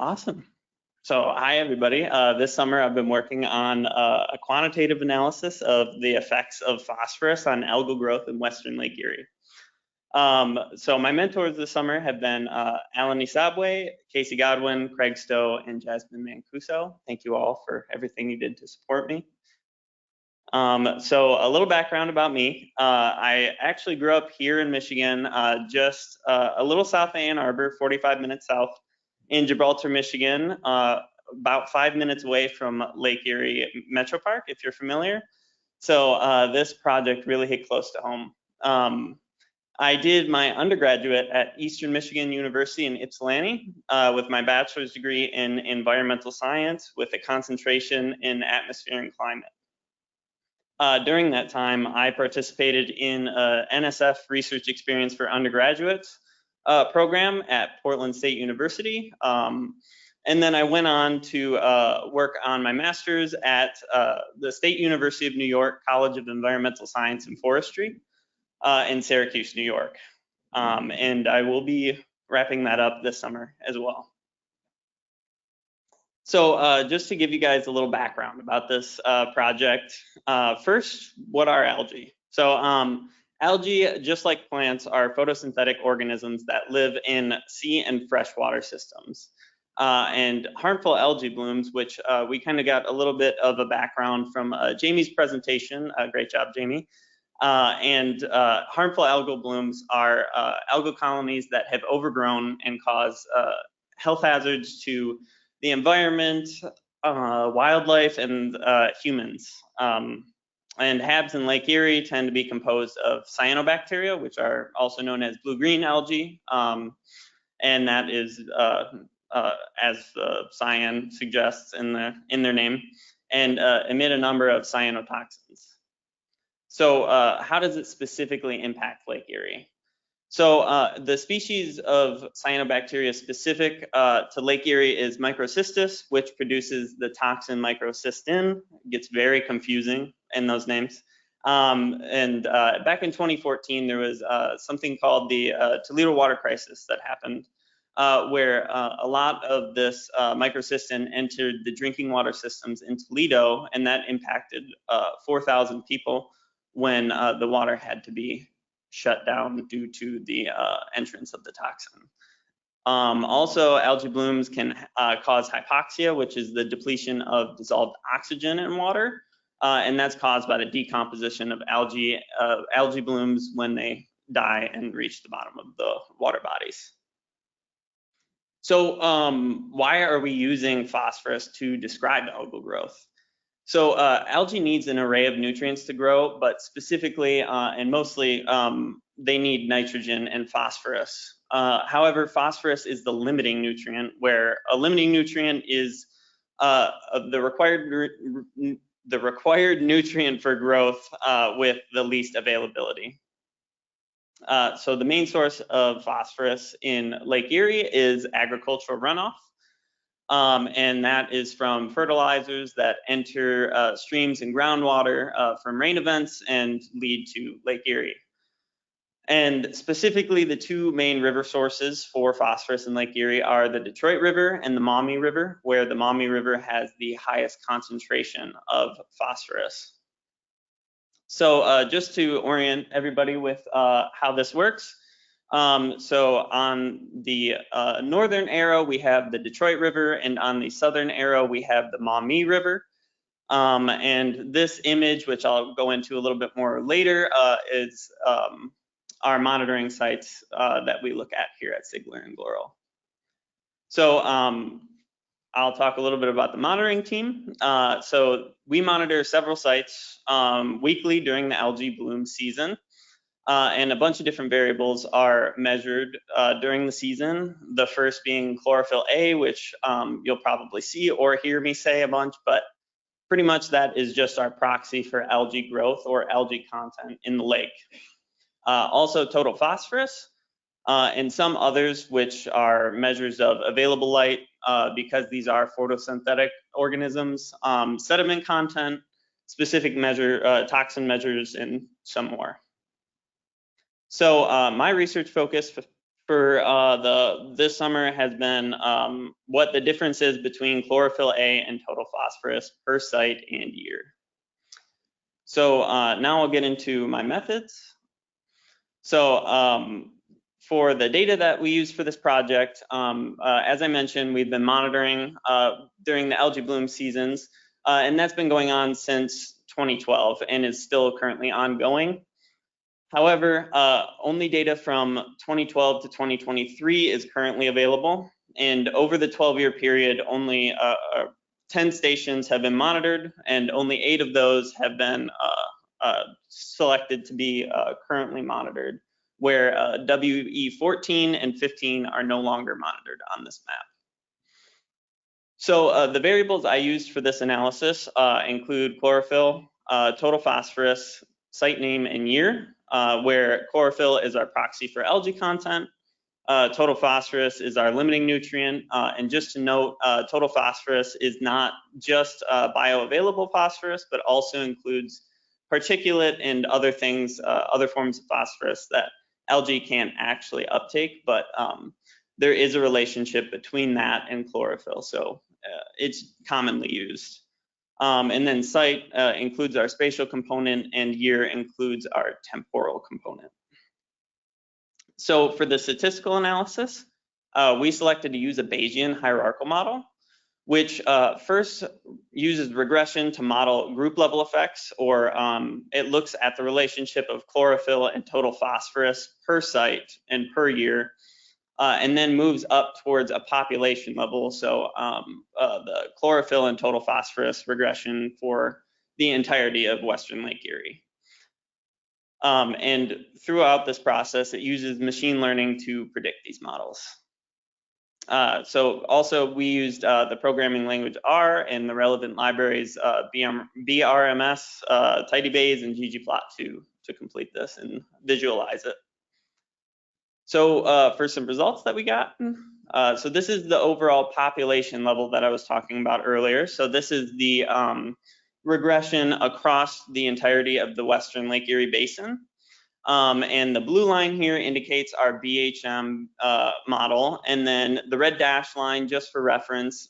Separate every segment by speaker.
Speaker 1: Awesome. So hi, everybody. This summer, I've been working on a quantitative analysis of the effects of phosphorus on algal growth in Western Lake Erie. So my mentors this summer have been Alain Isabwe, Casey Godwin, Craig Stow, and Jasmine Mancuso. Thank you all for everything you did to support me. So a little background about me. I actually grew up here in Michigan, just a little south of Ann Arbor, 45 minutes south, in Gibraltar, Michigan, about 5 minutes away from Lake Erie Metro Park, if you're familiar. So this project really hit close to home. I did my undergraduate at Eastern Michigan University in Ypsilanti with my bachelor's degree in environmental science with a concentration in atmosphere and climate. During that time, I participated in a NSF research experience for undergraduates program at Portland State University. And then I went on to work on my master's at the State University of New York College of Environmental Science and Forestry in Syracuse, New York. And I will be wrapping that up this summer as well. So just to give you guys a little background about this project, first, what are algae? So algae, just like plants, are photosynthetic organisms that live in sea and freshwater systems. And harmful algae blooms, which we kind of got a little bit of a background from Jamie's presentation. Great job, Jamie. And harmful algal blooms are algal colonies that have overgrown and cause health hazards to the environment, wildlife, and humans. And HABs in Lake Erie tend to be composed of cyanobacteria, which are also known as blue-green algae. And that is, as the cyan suggests in their name, and emit a number of cyanotoxins. So how does it specifically impact Lake Erie? So the species of cyanobacteria specific to Lake Erie is Microcystis, which produces the toxin microcystin. It gets very confusing in those names. And back in 2014, there was something called the Toledo water crisis that happened, where a lot of this microcystin entered the drinking water systems in Toledo, and that impacted 4,000 people when the water had to be shut down due to the entrance of the toxin. Also, algae blooms can cause hypoxia, which is the depletion of dissolved oxygen in water, and that's caused by the decomposition of algae blooms when they die and reach the bottom of the water bodies. So why are we using phosphorus to describe algal growth? So algae needs an array of nutrients to grow, but specifically and mostly they need nitrogen and phosphorus. However, phosphorus is the limiting nutrient, where a limiting nutrient is the required nutrient for growth with the least availability. So the main source of phosphorus in Lake Erie is agricultural runoff. And that is from fertilizers that enter streams and groundwater from rain events and lead to Lake Erie. And specifically, the two main river sources for phosphorus in Lake Erie are the Detroit River and the Maumee River, where the Maumee River has the highest concentration of phosphorus. So just to orient everybody with how this works, so on the northern arrow, we have the Detroit River, and on the southern arrow, we have the Maumee River. And this image, which I'll go into a little bit more later, is our monitoring sites that we look at here at CIGLR and GLERL. So I'll talk a little bit about the monitoring team. So we monitor several sites weekly during the algae bloom season. And a bunch of different variables are measured during the season. The first being chlorophyll A, which you'll probably see or hear me say a bunch, but pretty much that is just our proxy for algae growth or algae content in the lake. Also total phosphorus and some others, which are measures of available light because these are photosynthetic organisms, sediment content, specific toxin measures, and some more. So my research focus for this summer has been what the difference is between chlorophyll A and total phosphorus per site and year. So now I'll get into my methods. So for the data that we use for this project, as I mentioned, we've been monitoring during the algae bloom seasons, and that's been going on since 2012 and is still currently ongoing. However, only data from 2012 to 2023 is currently available, and over the 12-year period, only 10 stations have been monitored, and only 8 of those have been selected to be currently monitored, where WE14 and 15 are no longer monitored on this map. So the variables I used for this analysis include chlorophyll, total phosphorus, site name, and year, where chlorophyll is our proxy for algae content. Total phosphorus is our limiting nutrient, and just to note, total phosphorus is not just bioavailable phosphorus, but also includes particulate and other things, other forms of phosphorus that algae can't actually uptake, but there is a relationship between that and chlorophyll, so it's commonly used. And then site includes our spatial component, and year includes our temporal component. So for the statistical analysis, we selected to use a Bayesian hierarchical model, which first uses regression to model group level effects, or it looks at the relationship of chlorophyll and total phosphorus per site and per year, and then moves up towards a population level. So the chlorophyll and total phosphorus regression for the entirety of Western Lake Erie. And throughout this process, it uses machine learning to predict these models. So also we used the programming language R and the relevant libraries BRMS, tidyBayes, and ggplot to complete this and visualize it. So for some results that we got, so this is the overall population level that I was talking about earlier. So this is the regression across the entirety of the Western Lake Erie Basin. And the blue line here indicates our BHM model, and then the red dashed line, just for reference,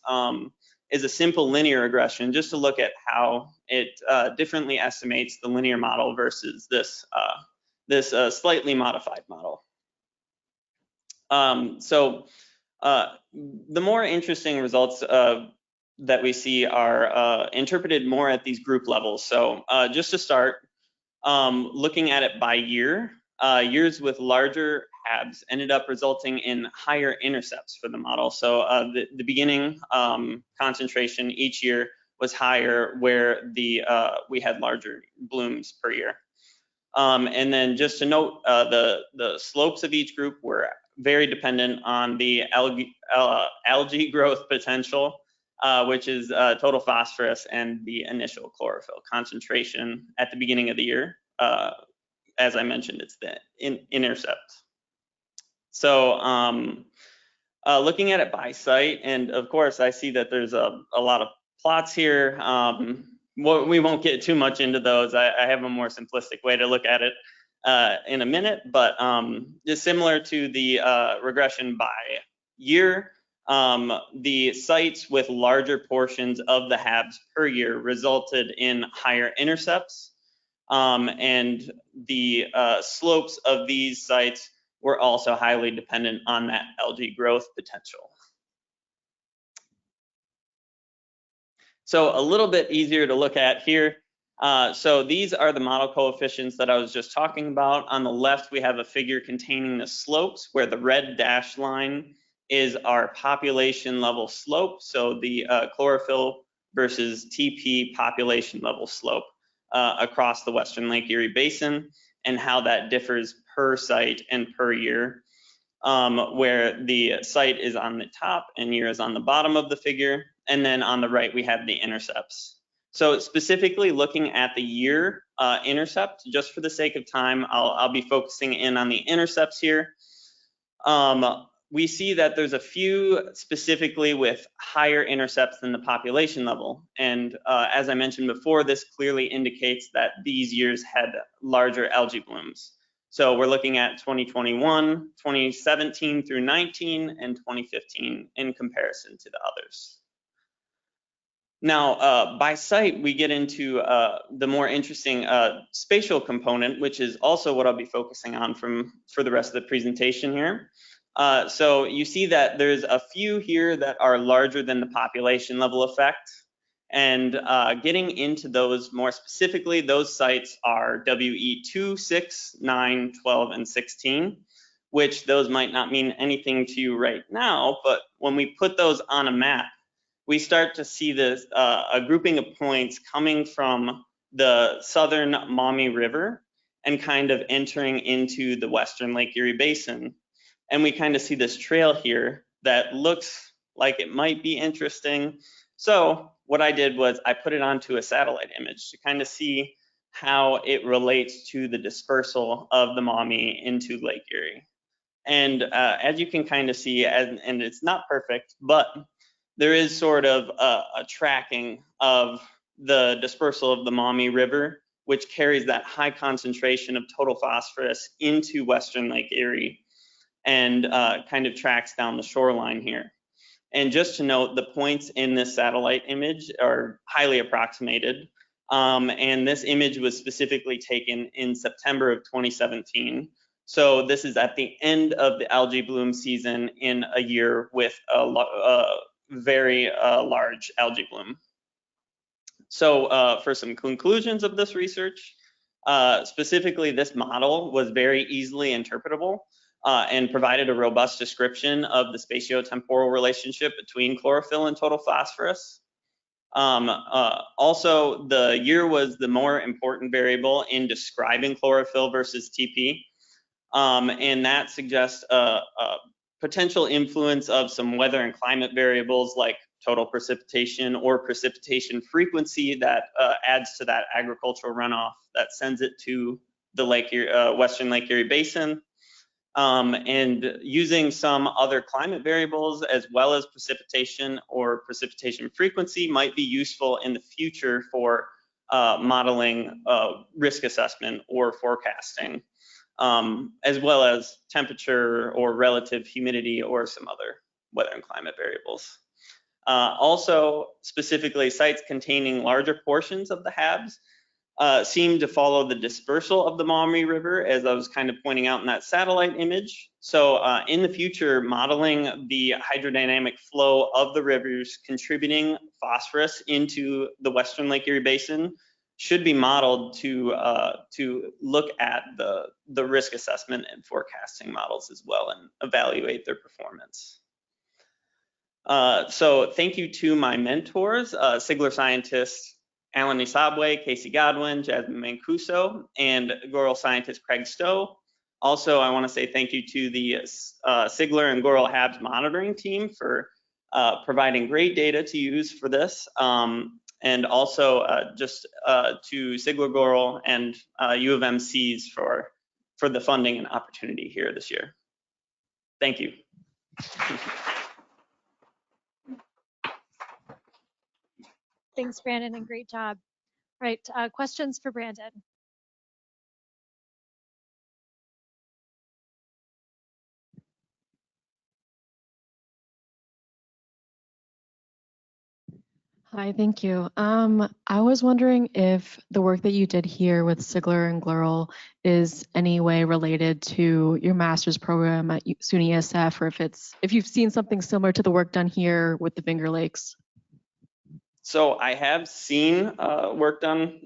Speaker 1: is a simple linear regression, just to look at how it differently estimates the linear model versus this slightly modified model. So the more interesting results that we see are interpreted more at these group levels. So just to start, looking at it by year, years with larger HABs ended up resulting in higher intercepts for the model. So the beginning concentration each year was higher, where we had larger blooms per year. And then just to note, the slopes of each group were very dependent on the algae growth potential, which is total phosphorus and the initial chlorophyll concentration at the beginning of the year. As I mentioned, it's the intercept. So looking at it by site, and of course I see that there's a lot of plots here. We won't get too much into those. I have a more simplistic way to look at it in a minute, but just similar to the regression by year, the sites with larger portions of the HABs per year resulted in higher intercepts, and the slopes of these sites were also highly dependent on that algae growth potential. So a little bit easier to look at here. So these are the model coefficients that I was just talking about. On the left, we have a figure containing the slopes, where the red dashed line is our population level slope. So the chlorophyll versus TP population level slope across the Western Lake Erie Basin, and how that differs per site and per year, where the site is on the top and year is on the bottom of the figure. And then on the right, we have the intercepts. So specifically looking at the year intercept, just for the sake of time, I'll be focusing in on the intercepts here. We see that there's a few specifically with higher intercepts than the population level. And as I mentioned before, this clearly indicates that these years had larger algae blooms. So we're looking at 2021, 2017 through 19, and 2015 in comparison to the others. Now, by site, we get into the more interesting spatial component, which is also what I'll be focusing on for the rest of the presentation here. So you see that there's a few here that are larger than the population level effect. And getting into those more specifically, those sites are WE2, 6, 9, 12, and 16, which those might not mean anything to you right now, but when we put those on a map, we start to see this a grouping of points coming from the southern Maumee River and kind of entering into the western Lake Erie Basin. And we kind of see this trail here that looks like it might be interesting. So what I did was I put it onto a satellite image to kind of see how it relates to the dispersal of the Maumee into Lake Erie. And as you can kind of see, and it's not perfect, but there is sort of a tracking of the dispersal of the Maumee River, which carries that high concentration of total phosphorus into western Lake Erie and kind of tracks down the shoreline here. And just to note, the points in this satellite image are highly approximated. And this image was specifically taken in September of 2017. So this is at the end of the algae bloom season in a year with a very large algae bloom. So for some conclusions of this research, specifically this model was very easily interpretable and provided a robust description of the spatiotemporal relationship between chlorophyll and total phosphorus. Also, the year was the more important variable in describing chlorophyll versus TP. And that suggests a potential influence of some weather and climate variables like total precipitation or precipitation frequency that adds to that agricultural runoff that sends it to the western Lake Erie Basin. And using some other climate variables as well as precipitation or precipitation frequency might be useful in the future for modeling risk assessment or forecasting, as well as temperature or relative humidity or some other weather and climate variables. Also, specifically, sites containing larger portions of the HABs seem to follow the dispersal of the Maumee River, as I was kind of pointing out in that satellite image. So in the future, modeling the hydrodynamic flow of the rivers contributing phosphorus into the western Lake Erie Basin should be modeled to look at the risk assessment and forecasting models as well and evaluate their performance. So thank you to my mentors, CIGLR scientists Alain Isabwe, Casey Godwin, Jasmine Mancuso, and GLERL scientist Craig Stow. Also, I want to say thank you to the CIGLR and GLERL HABs monitoring team for providing great data to use for this. And also just to CIGLR, GLERL, and U of MCs for the funding and opportunity here this year. Thank you.
Speaker 2: Thanks, Brandon, and great job. All right, questions for Brandon?
Speaker 3: Hi, thank you. I was wondering if the work that you did here with CIGLR and GLERL is any way related to your master's program at SUNY ESF, or if you've seen something similar to the work done here with the Finger Lakes.
Speaker 1: So I have seen work done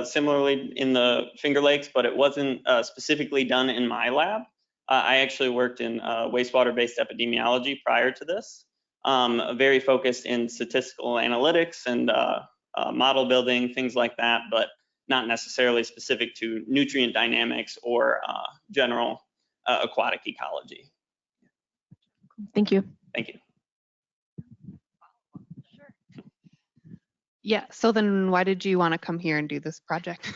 Speaker 1: similarly in the Finger Lakes, but it wasn't specifically done in my lab. I actually worked in wastewater-based epidemiology prior to this, very focused in statistical analytics and model building, things like that, but not necessarily specific to nutrient dynamics or general aquatic ecology.
Speaker 3: Thank you.
Speaker 1: Thank you.
Speaker 4: Yeah, so then why did you want to come here and do this project?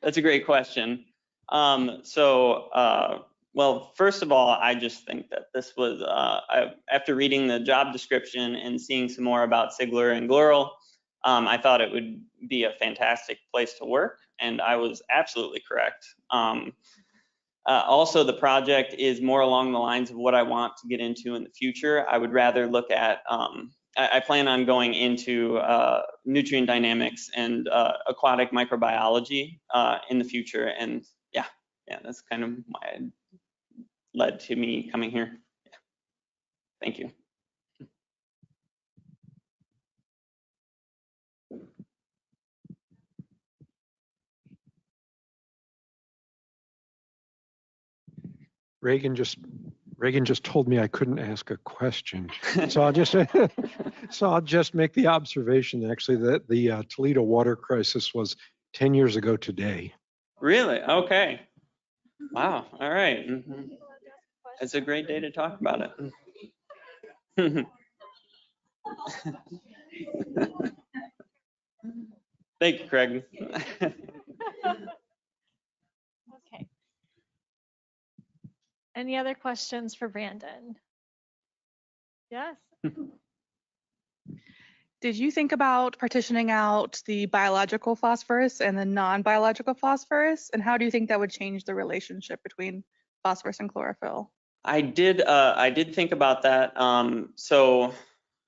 Speaker 1: That's a great question. Well, first of all, I just think that this was, after reading the job description and seeing some more about CIGLR and GLERL, I thought it would be a fantastic place to work, and I was absolutely correct. Also, the project is more along the lines of what I want to get into in the future. I would rather look at, I plan on going into nutrient dynamics and aquatic microbiology in the future. And yeah, that's kind of why it led to me coming here. Yeah. Thank you.
Speaker 5: Reagan just told me I couldn't ask a question, so I'll just make the observation actually that the Toledo water crisis was 10 years ago today.
Speaker 1: Really? Okay. Wow. All right. It's a great day to talk about it. Thank you, Craig.
Speaker 2: Okay. Any other questions for Brandon? Yes.
Speaker 6: Did you think about partitioning out the biological phosphorus and the non-biological phosphorus? And how do you think that would change the relationship between phosphorus and chlorophyll?
Speaker 1: I did think about that. So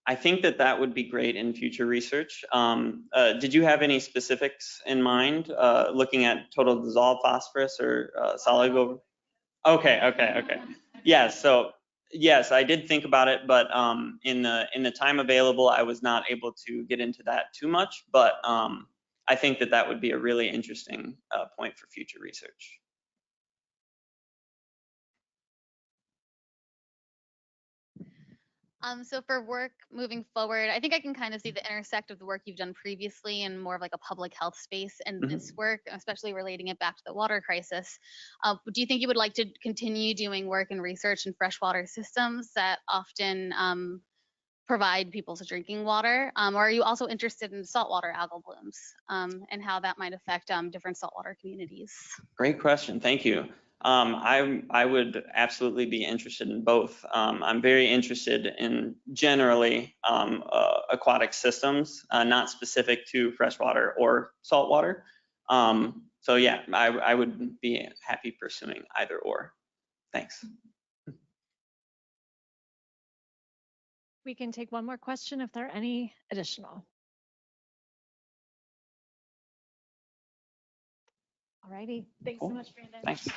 Speaker 1: I think that would be great in future research. Did you have any specifics in mind, looking at total dissolved phosphorus or soluble? Okay. Yeah, so yes, I did think about it, but in the time available, I was not able to get into that too much. But I think that would be a really interesting point for future research.
Speaker 7: So for work moving forward, I think I can kind of see the intersect of the work you've done previously and more of like a public health space and this work, especially relating it back to the water crisis. Do you think you would like to continue doing work and research in freshwater systems that often provide people to drinking water? Or are you also interested in saltwater algal blooms and how that might affect different saltwater communities?
Speaker 1: Great question. Thank you. I would absolutely be interested in both. I'm very interested in generally aquatic systems, not specific to freshwater or saltwater. So yeah, I would be happy pursuing either or. Thanks.
Speaker 2: We can take one more question if there are any additional. All righty. Thanks so much, Brandon.
Speaker 1: Thanks.